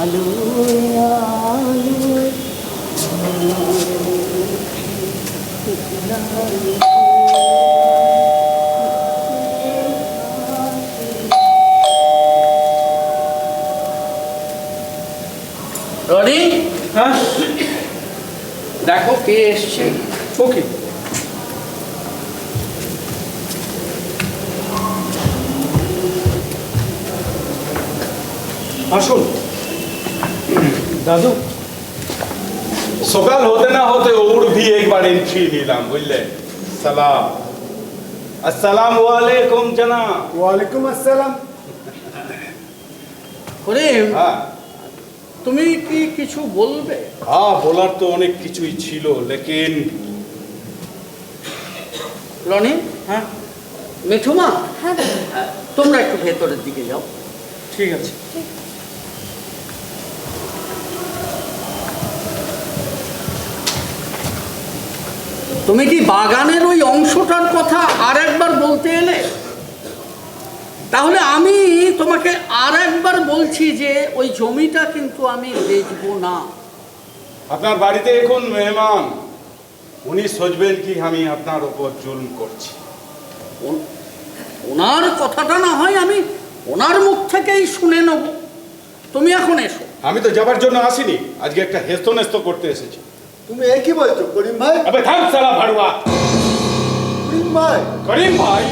আলোয় আলোয় রনি, হ্যাঁ দেখো কে এসছে। ওকে আসুন দাদু। সকাল হতে না হতে ওর भी एक बार एंट्री নিলাম বুঝলেন। সালাম আসসালামু আলাইকুম জনাব। ওয়ালাইকুম আসসালাম। করিম, হ্যাঁ তুমি কি কিছু বলবে? হ্যাঁ বলার তো অনেক কিছুই ছিল লেকিন রনি, হ্যাঁ মিঠুমা, হ্যাঁ তোমরা একটু ভেতরের দিকে যাও। ঠিক আছে। তুমি কি বাগানের ওই অংশটার কথা আর একবার বলতে এলে? তাহলে আমি তোমাকে আর একবার বলছি যে ওই জমিটা কিন্তু আমি বেচবো না। আপনার বাড়িতে এখন মেহমান, উনি সোচবেন কি আমি আপনার উপর জুলুম করছি। ওনার কথাটা না হয় আমি ওনার মুখ থেকেই শুনে নেব। তুমি এখন এসো। আমি তো যাবার জন্য আসিনি, আজকে একটা হেস্ত নেস্ত করতে এসেছি। তুমি একই বলছো করিম ভাই? আবে থাম সালা ভাড়ুয়া। করিম ভাই, করিম ভাই,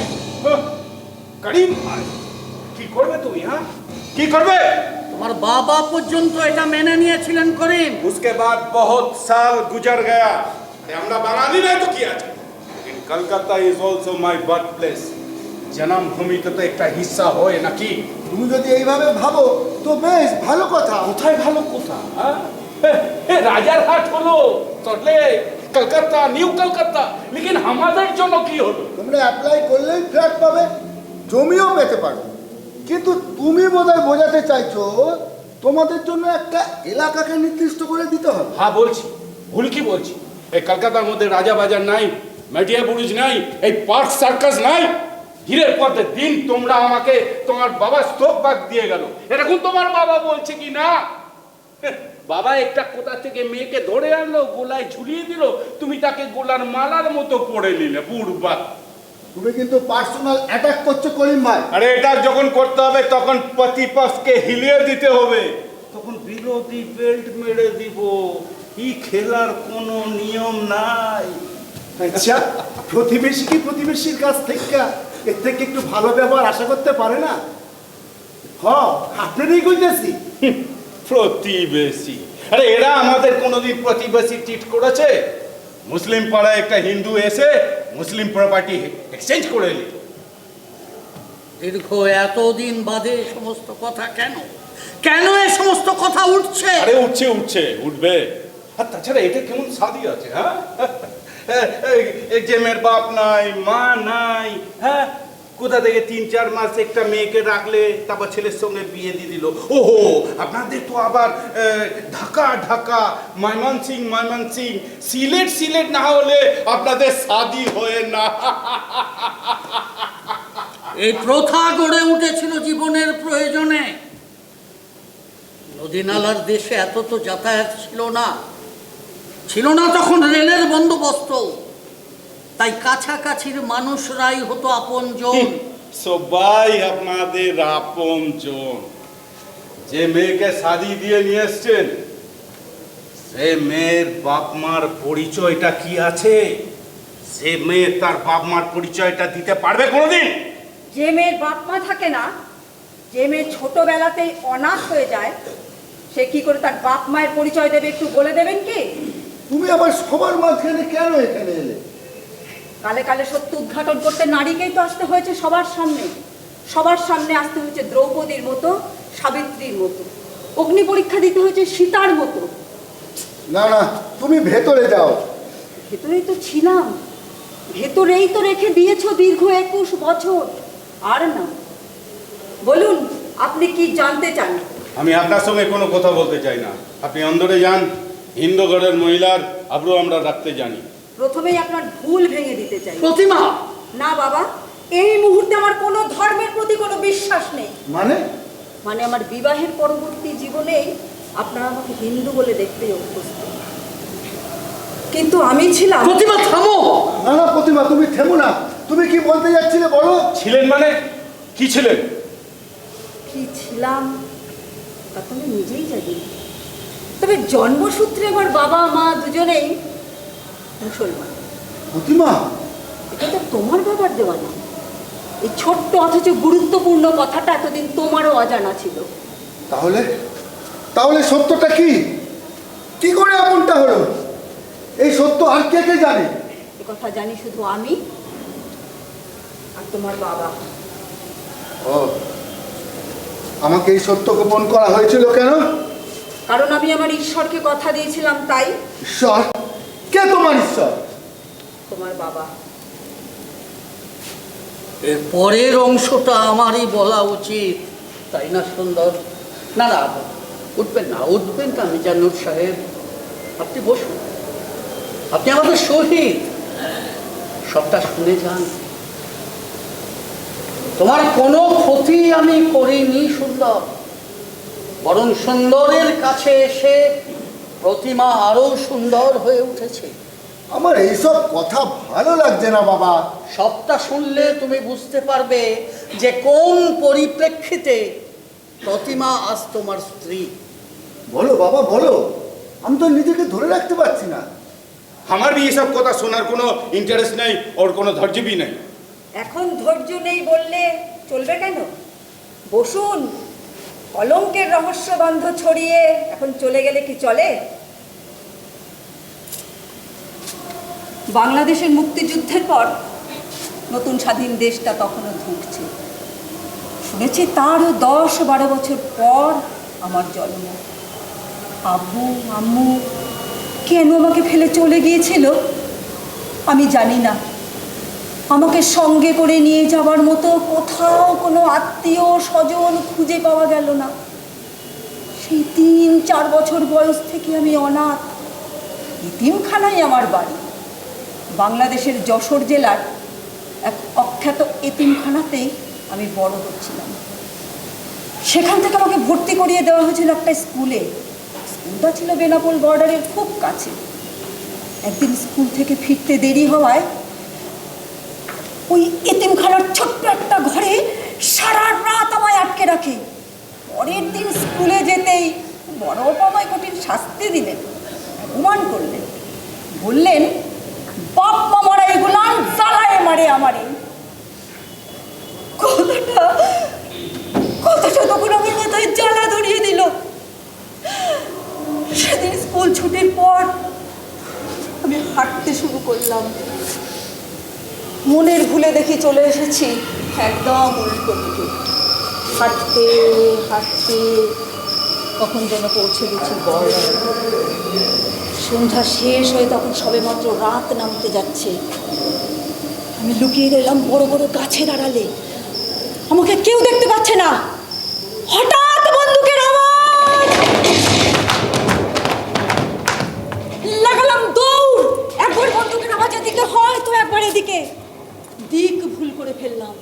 করিম ভাই কি করবে তুমি? হ্যাঁ কি করবে? তোমার বাবা পর্যন্ত এটা মেনে নিয়েছিলেন করিম। उसके बाद बहुत साल गुजर गया, আমরা বাঙালি নাই তো কি আছে। लेकिन Calcutta is also my birth place. জন্মভূমিতে তো একটা হিস্সা হয় নাকি? তুমি যদি এইভাবে ভাবো তো বেশ ভালো কথা। কোথায় ভালো কথা? হ্যাঁ রাজারহাট হলো, চলে কলকাতা, নিউ কলকাতা, लेकिन আমাদের জন্য কি হলো? তোমরা অ্যাপ্লাই করলেই ফ্ল্যাট পাবে, জমিও পেতে পারো। কিন্তু তুমি বোধহয় বোঝাতে চাইছো তোমাদের জন্য একটা এলাকাকে নির্দিষ্ট করে দিতে হবে। হ্যাঁ বলছি, ভুল কি বলছি? এই কলকাতার মধ্যে রাজা বাজার নাই, মেটিয়া বুরুজ নাই, এই পার্ক সার্কাস নাই। দিনের পর দিন তোমরা আমাকে তোমার বাবা স্টোক বাগ দিয়ে গেল, এরকম তোমার বাবা বলছে কি না? বাবা একটা কোথা থেকে মেয়েকে ধরে আনলো, গোলায় ঝুলিয়ে দিল, তুমি তাকে গোলার মালার মতো পড়ে নিলে। বুড়বা, তুমি কিন্তু পার্সোনাল অ্যাটাক করছো করিম ভাই। আরে এটা যখন করতে হবে তখন প্রতিপক্ষকে হিলিয়ে দিতে হবে, তখন বিরোধী বেল্ট মেরে দিব। এই খেলার কোনো নিয়ম নাই। আচ্ছা, প্রতিবেশী কি প্রতিবেশীর কাছ থেকে এর থেকে একটু ভালো ব্যবহার আশা করতে পারে না? আপনারই কইতেছি। প্রতিবেশী? আরে এরা আমাদের কোনোদিন প্রতিবেশী ট্রিট করেছে? মুসলিম পাড়ায় একটা হিন্দু এসে মুসলিম প্রপার্টি এক্সচেঞ্জ করে নিল। দীর্ঘ এতদিন বাদে এ সমস্ত কথা কেন? কেন এ সমস্ত কথা উঠছে? আরে উঠছে উঠছে, উঠবে। আর তাছাড়া এটা কেমন সাদি আছে? হ্যাঁ যে মেয়ের বাপ নাই, মা নাই, হ্যাঁ কোথা থেকে 3-4 মাস একটা মেয়েকে রাখলে, তারপর ছেলের সঙ্গে বিয়ে দিয়ে দিল। ওহো, আপনাদের তো আবার ঢাকা ঢাকা, ময়মনসিং, সিলেট না হলে আপনাদের শাদি হয় না। এই প্রথা গড়ে উঠেছিল জীবনের প্রয়োজনে। নদী নালার দেশে এত তো যাতায়াত ছিল না তখন রেলের বন্দোবস্ত। তাই কাছাকাছির মানুষরাই হতো আপনজন। সবাই আপনাদের আপনজন। যে মেয়েকে শাদি দিয়ে নিয়ে এসছেন, সে মেয়ের বাপ মার পরিচয়টা কি আছে? সে মেয়ে তার বাপ মার পরিচয়টা দিতে পারবে কোনোদিন? যে মেয়ের বাপ মা থাকে না, যে মেয়ে ছোটবেলাতেই অনাথ হয়ে যায়, সে কি করে তার বাপ মায়ের পরিচয় দেবে একটু বলে দেবেন কি? তুমি আবার সবার মাঝখানে কেন এখানে এলে? কালে কালে সত্য উদ্ঘাটন করতে নারীকেই তো আসতে হয়েছে সবার সামনে আসতে হয়েছে দ্রৌপদীর মতো, সাবিত্রীর মতো, অগ্নি পরীক্ষা দিতে হয়েছে সীতার মতো। না না, তুমি ভেতরে যাও। ভেতরেই তো ছিলাম, ভেতরেই তো রেখে দিয়েছো দীর্ঘ 21 বছর। আর না, বলুন আপনি কি জানতে চান? আমি আপনার সঙ্গে কোনো কথা বলতে চাই না। আপনি অন্দরে যান, হিন্দুগড়ের মহিলার আব্রু আমরা রাখতে জানি। প্রথমেই আপনার ভুল ভেঙে দিতে চাই। প্রতিমা, না বাবা, এই মুহূর্তে আমার কোনো ধর্মের প্রতি কোনো বিশ্বাস নেই। মানে? মানে আমার বিবাহের পরবর্তী জীবনে আপনারা আমাকে হিন্দু বলে দেখতেই অভ্যস্ত, কিন্তু আমি ছিলাম। প্রতিমা থামো। না না প্রতিমা, তুমি থেমো না। তুমি কি বলতে যাচ্ছিলে বলো। ছিলেন মানে কি ছিলেন? কি ছিলাম তা তো আমি নিজেই জানি, তবে জন্মসূত্রে আমার বাবা মা দুজনেই মুসলমান। প্রতিমা, এটা তো তোমার বাবার দেওয়া না। এই ছোট্ট অথচ গুরুত্বপূর্ণ কথাটা এতদিন তোমারও অজানা ছিল। তাহলে তাহলে সত্যটা কি? কি করে এমনটা হলো? এই সত্য আর কে কে জানে? এ কথা জানি শুধু আমি আর তোমার বাবা। ও, আমাকে এই সত্য গোপন করা হয়েছিল কেন? কারণ আমি আমার ঈশ্বরকে কথা দিয়েছিলাম, তাই। ঈশ্বর? কে তোমার ঈশ্বর? তোমার বাবা। এর পরের অংশটা আমারই বলা উচিত, তাই না সুন্দর? না না, উঠবেন না, উঠবেন না মিজানুর সাহেব, আপনি বসুন, আপনি আমাদের শহীদ, সবটা শুনে যান। তোমার কোনো ক্ষতি আমি করিনি সুন্দর, বরং সুন্দরের কাছে এসে প্রতিমা আরো সুন্দর হয়ে উঠেছে। আমার এইসব কথা ভালো লাগছে না বাবা। সবটা শুনলে তুমি বুঝতে পারবে যে কোন পরিপ্রেক্ষিতে প্রতিমা আজ তোমার স্ত্রী। বলো বাবা বলো, আমি তো নিজেকে ধরে রাখতে পারছি না। আমার এসব কথা শোনার কোনো ইন্টারেস্ট নেই, ওর কোনো ধৈর্যই নেই। এখন ধৈর্য নেই বললে চলবে কেন? বসুন, কলঙ্কের রহস্যবন্ধ ছড়িয়ে এখন চলে গেলে কি চলে? বাংলাদেশের মুক্তিযুদ্ধের পর নতুন স্বাধীন দেশটা তখনও ধুঁকছে। শুনেছি তারও 10-12 বছর পর আমার জন্ম। আব্বু আম্মু কেন আমাকে ফেলে চলে গিয়েছিল আমি জানি না। আমাকে সঙ্গে করে নিয়ে যাওয়ার মতো কোথাও কোনো আত্মীয় স্বজন খুঁজে পাওয়া গেল না। সেই 3-4 বছর বয়স থেকে আমি অনাথ। এতিমখানাই আমার বাড়ি। বাংলাদেশের যশোর জেলার এক অখ্যাত এতিমখানাতেই আমি বড় হচ্ছিলাম। সেখান থেকে আমাকে ভর্তি করিয়ে দেওয়া হয়েছিল একটা স্কুলে। স্কুলটা ছিল বেনাপোল বর্ডারের খুব কাছে। একদিন স্কুল থেকে ফিরতে দেরি হওয়ায় ওই এতিমখানার ছোট্ট একটা ঘরে সারা রাত আমায় আটকে রাখে। পরের দিন স্কুলে যেতেই বড় আমায় কঠিন শাস্তি দিলেন, অপমান করলেন, বললেন বাপ মামারা এগুলান জ্বালায় মারে আমারে। কথাটা তখন আমার মাথায় জ্বালা ধরিয়ে দিল। সেদিন স্কুল ছুটির পর আমি হাঁটতে শুরু করলাম। মনের ভুলে দেখি চলে এসেছি একদম উল্টো দিকে। হাঁটতে হাঁটতে কখন যেন পৌঁছে গেছি বর্ডারে। সন্ধ্যা শেষ হয়ে তখন সবেমাত্র রাত নামতে যাচ্ছে। আমি লুকিয়ে গেলাম বড় বড় গাছের আড়ালে। আমাকে কেউ দেখতে পাচ্ছে না। হঠাৎ বন্দুকের আওয়াজ, লাগালাম দৌড়। একবার বন্দুকের আওয়াজ এদিকে হয় তো একবার এদিকে। দিক ভুল করে ফেললাম।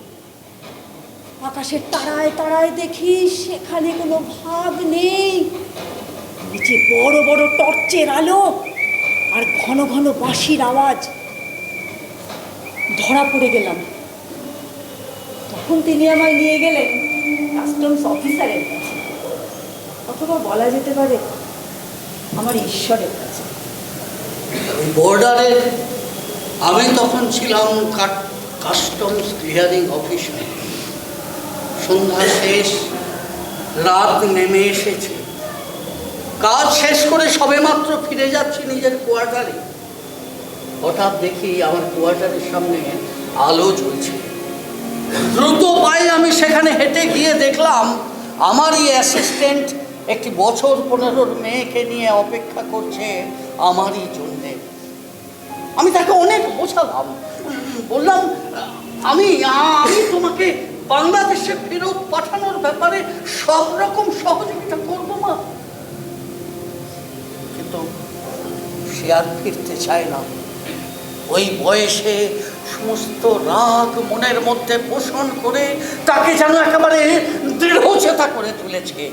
আকাশের তারায় তারায় দেখি সেখানে কোনো ভাগ নেই। নিচে বড় বড় টর্চের আলো আর ঘন ঘন বাঁশির আওয়াজ। ধরা পড়ে গেলাম। তখন তিনি আমায় নিয়ে গেলেন কাস্টমস অফিসারের কাছে, অথবা বলা যেতে পারে আমার ঈশ্বরের কাছে। বর্ডারে আমি তখন ছিলাম কাস্টমস ক্লিয়ারিং অফিসার। সন্ধ্যা শেষ, রাত নেমে এসেছে। কাজ শেষ করে সবেমাত্র ফিরে যাচ্ছি নিজের কোয়ার্টারে। হঠাৎ দেখি আমার কোয়ার্টারের সামনে আলো জ্বলছে। দ্রুত পায়ে আমি সেখানে হেঁটে গিয়ে দেখলাম আমারই অ্যাসিস্ট্যান্ট একটি বছর 15-র মেয়েকে নিয়ে অপেক্ষা করছে আমারই জন্যে। আমি তাকে অনেক বোঝালাম, বললাম আমি তোমাকে বাংলাদেশে ফেরত পাঠানোর ব্যাপারে সব রকম সহযোগিতা করবো মা। কিন্তু সে আর ফিরতে চায় না। ওই বয়সে সমস্ত রাগ মনের মধ্যে পোষণ করে তাকে যেন একেবারে দৃঢ়চেতা করে তুলেছে।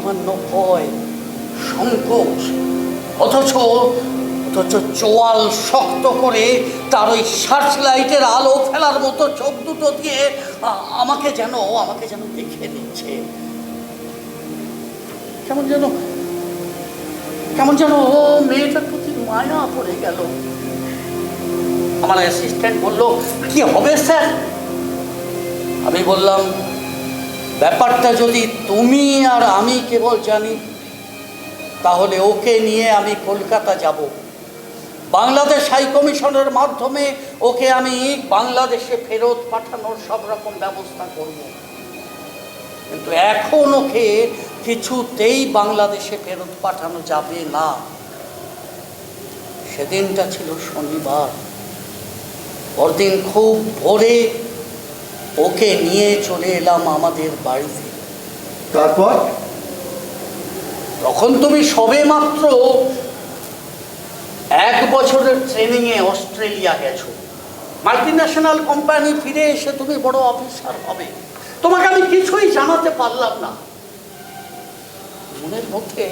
সামান্য ভয়, সংকোচ, অথচ চোয়াল শক্ত করে তার ওই সার্চ লাইটের আলো ফেলার মতো চোখ দুটো দিয়ে আমাকে যেন দেখে নিচ্ছে। কেমন যেন মেয়েটার প্রতি মায়া পড়ে গেল। আমার অ্যাসিস্ট্যান্ট বলল, কি হবে স্যার? আমি বললাম, ব্যাপারটা যদি তুমি আর আমি কেবল জানি, তাহলে ওকে নিয়ে আমি কলকাতা যাব। বাংলাদেশ হাই কমিশনের মাধ্যমে ওকে আমি বাংলাদেশে ফেরত পাঠানোর সব রকম ব্যবস্থা করব। কিন্তু এখন ওকে কিছুতেই বাংলাদেশে ফেরত পাঠানো যাবে না। সেদিনটা ছিল শনিবার। পরদিন খুব ভোরে ওকে নিয়ে চলে এলাম আমাদের বাড়িতে। তারপর তখন তুমি সবে মাত্র 1 বছরের ট্রেনিংয়ে অস্ট্রেলিয়া গেছো। মাল্টিন্যাশনাল কোম্পানি ফিরে এসে তুমি বড় অফিসার হবে। তোমাকে আমি কিছুই জানাতে পারলাম না। মনের মধ্যে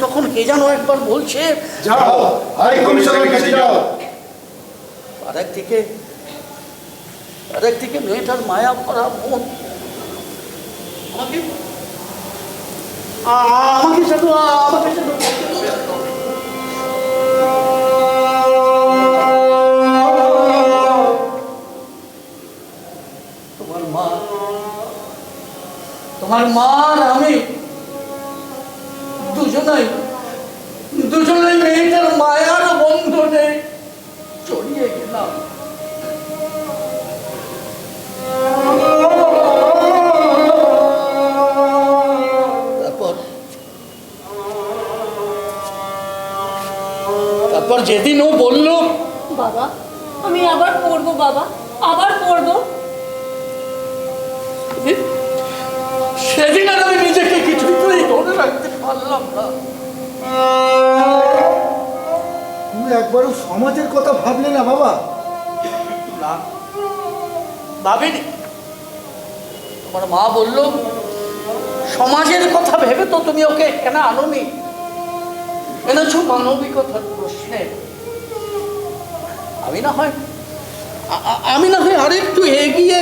তখন কে যেন একবার বলছে, যাও হাই কমিশনের কাছে যাও। আরেকদিকে মেয়েটার মায়া ভরা মন আমাকে যেন তোমার মা আর আমি দুজনেই মেয়েটার মায়ার বন্ধনে জড়িয়ে গেলাম। তারপর যেদিন ও বলল, বাবা আমি আবার পড়বো, বাবা আবার পড়বো, সেদিন আর আমি নিজেকে কিছুতেই ধরে রাখতে পারলাম না। তুমি একবারও সমাজের কথা ভাবলে না বাবা? না, ভাবিনি। তোমার মা বলল, সমাজের কথা ভেবে তো তুমি ওকে কেন আনোনি, এনেছো মানবিকতার প্রশ্নে। আমি না হয় আরেকটু এগিয়ে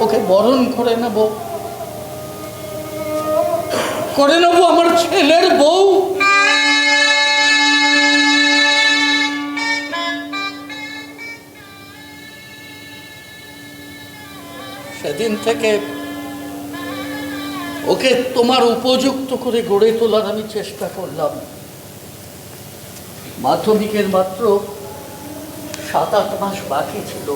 ওকে বরণ করে নেব আমার ছেলের বউ। সেদিন থেকে ওকে তোমার উপযুক্ত করে গড়ে তোলার আমি চেষ্টা করলাম। মাধ্যমিকের মাত্র 7-8 মাস বাকি ছিল।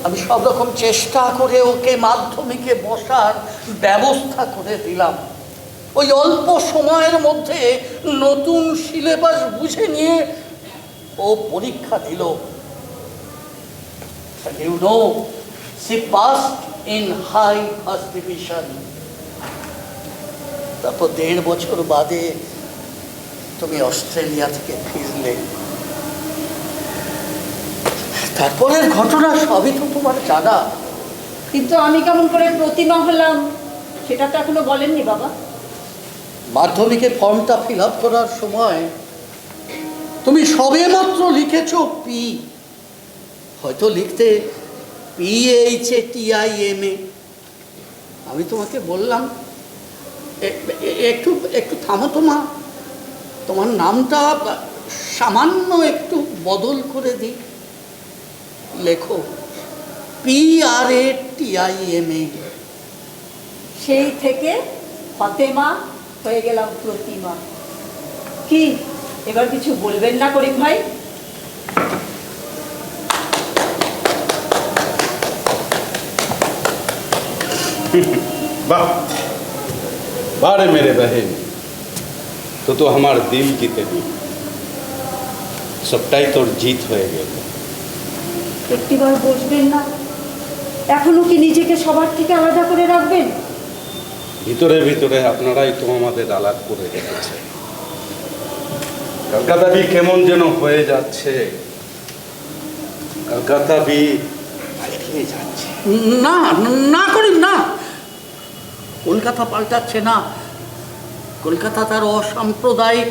আমি সব রকম চেষ্টা করে ওকে মাধ্যমিকে বসার ব্যবস্থা করে দিলাম। ওই অল্প সময়ের মধ্যে নতুন সিলেবাস বুঝে নিয়ে ও পরীক্ষা দিল। You know, she passed in high first division. তারপর 1.5 বছর বাদে তুমি অস্ট্রেলিয়া থেকে ফিরলে। তারপরের ঘটনা সবই তো তোমার জানা। কিন্তু আমি কেমন করে প্রতিমা হলাম সেটা তো এখনো বলেননি বাবা। মাধ্যমিকের ফর্মটা ফিল আপ করার সময় তুমি সবেমাত্র লিখেছো পি, হয়তো লিখতে PHATIMA। আমি তোমাকে বললাম, একটু থামো তোমার নামটা সামান্য একটু বদল করে দিই, লেখো PRATIMA। সেই থেকে ফাতেমা হয়ে গেলাম প্রতিমা। কি এবার কিছু বলবেন না করিম ভাই? वाह बारे मेरे बहन, तो हमार दिल जीते दी, सबटाई तोर जीत হয়ে গেল। একটিবার বসবেন না? এখনো কি নিজেকে সবার থেকে আলাদা করে রাখবেন? ভিতরে ভিতরে আপনারাই তো আমাদের আলাদা করে রেখেছে। কলকাতা বি কেমন যেন হয়ে যাচ্ছে, কলকাতা বি পালিয়ে যাচ্ছে। না না করিম না, কলকাতা পাল্টাচ্ছে না। কলকাতা তার অসাম্প্রদায়িক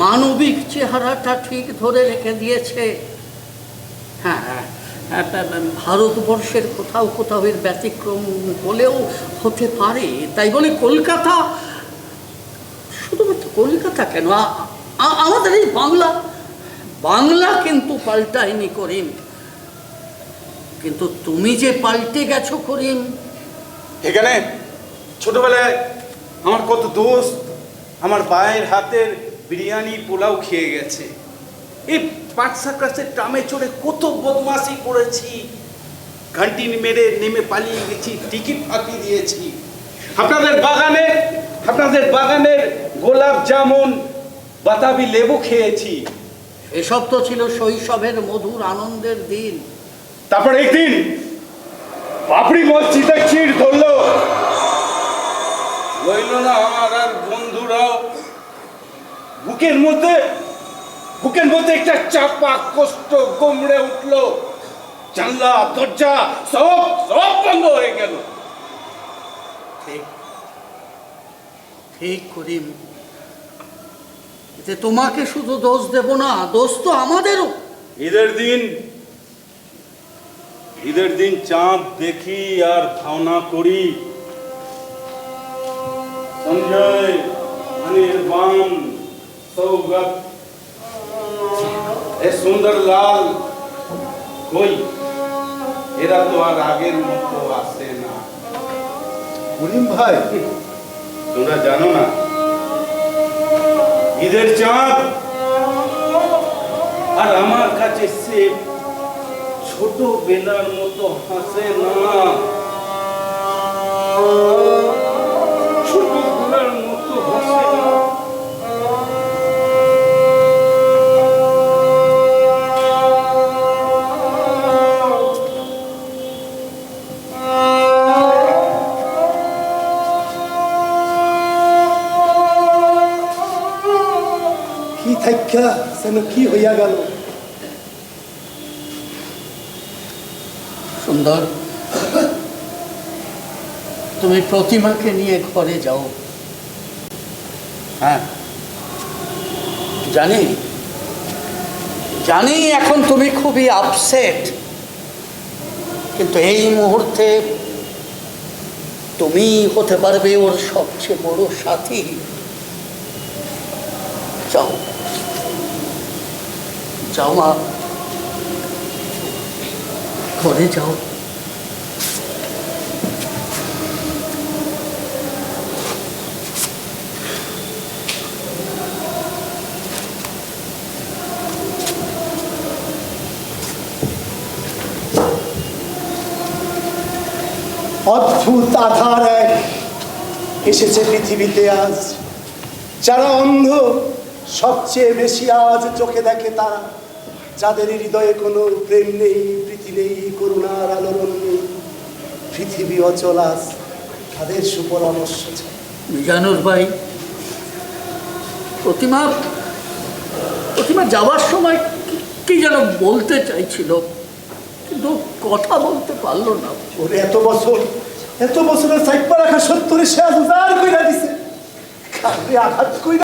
মানবিক চেহারাটা ঠিক ধরে রেখে দিয়েছে। হ্যাঁ, ভারতবর্ষের কোথাও কোথাও এর ব্যতিক্রম হলেও হতে পারে। তাই বলে কলকাতা, শুধুমাত্র কলকাতা কেন, আমাদের এই বাংলা কিন্তু পাল্টায়নি করিম। কিন্তু তুমি যে পাল্টে গেছো করিম। এখানে ছোটবেলায় আমার কত দোস্ত আমার ভাইয়ের হাতের বিরিয়ানি পোলাও খেয়ে গেছে। এই পাট সার্কাসের ট্রামে চড়ে কত বদমাশি করেছি, ঘান্টি মেরে নেমে পালিয়ে গেছি, টিকিট ফাঁকি দিয়েছি। আপনাদের বাগানের গোলাপ জামুন বাতাবি লেবু খেয়েছি। এসব তো ছিল শৈশবের মধুর আনন্দের দিন। তারপর একদিন বাবরি মসজিদে চিড় ধরলো, রইল না আমার আর বন্ধুরাও। বুকের মধ্যে একটা চাপা কষ্ট গমড়ে উঠলো, জানলা দরজা সব বন্ধ হয়ে গেল। ঠিক ঠিক করিম, এতে তোমাকে শুধু দোষ দেব না, দোষ তো আমাদেরও। ঈদের দিন চাঁদ দেখি আর ভাবনা করি, সঞ্জয় অনির্বাণ সৌগত এ সুন্দর লাল কই, এরা তো আর আগের মতো আসে না। করিম ভাই, তোমরা জানো না ঈদের চাঁদ আর আমার কাছে সে ছোটবেলার মতো হাসে না, ছোটবেলার মতো হাসে না। কি থাইকা যেন কি হইয়া গেল। সুন্দর, তুমি প্রতিমাকে নিয়ে ঘরে যাও। হ্যাঁ, জানি এখন তুমি খুবই আপসেট, কিন্তু এই মুহূর্তে তুমি হতে পারবে ওর সবচেয়ে বড় সাথী। যাও মা, ঘরে যাও। অদ্ভুত আধার এক এসেছে পৃথিবীতে আজ। যারা অন্ধ সবচেয়ে বেশি আজ চোখে দেখে তারা, যাদের হৃদয়ে কোনো প্রেম নেই, প্রীতি নেই, করুণার আলোড়ন নেই। পৃথিবী অচল আজ তাদের সুপরামর্শ চাই। জানুর ভাই, প্রতিমা যাওয়ার সময় কি যেন বলতে চাইছিল, কিন্তু কথা বলতে পারলো না। ওরে এত বছরের সাইড রাখা সত্তরে সে আজ উজাড় কইরা দিছে, কাউরে আঘাত কইরা